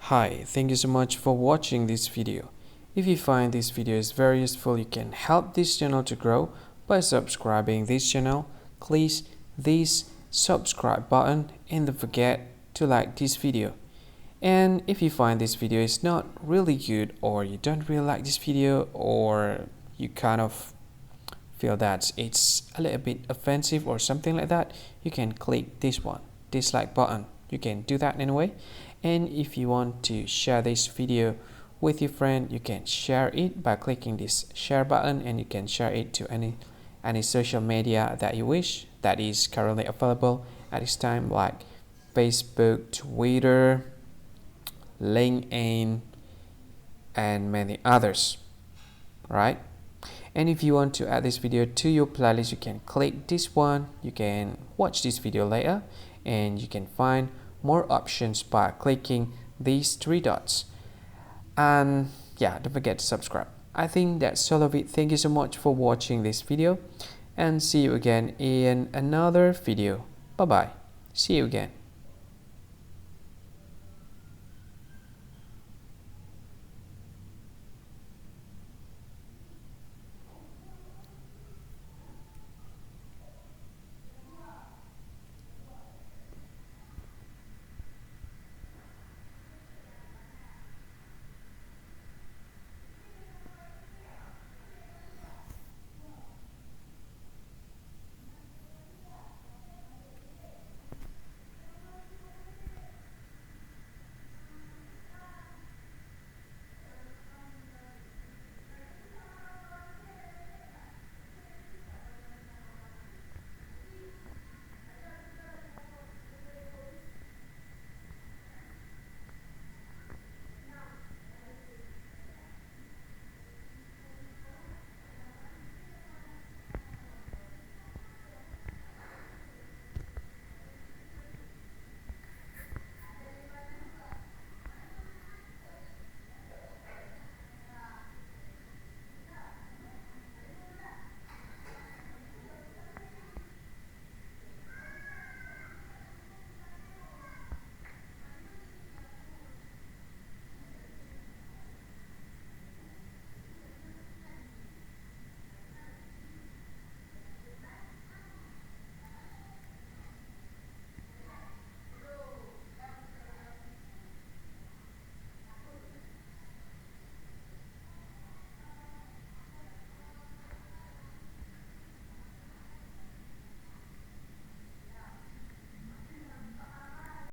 Hi, thank you so much for watching this video. If you find this video is very useful, you can help this channel to grow by subscribing this channel. Click this subscribe button and don't forget to like this video. And if you find this video is not really good, or you don't really like this video, or you kind of feel that it's a little bit offensive or something like that, you can click this one, dislike button. You can do that anyway. And if you want to share this video with your friend, you can share it by clicking this share button, and you can share it to any social media that you wish that is currently available at this time, like Facebook, Twitter, LinkedIn, and many others, right? And if you want to add this video to your playlist, you can click this one. You can watch this video later, and you can find more options by clicking these three dots. And yeah, don't forget to subscribe. I think that's all of it. Thank you so much for watching this video, and see you again in another video. Bye bye. See you again.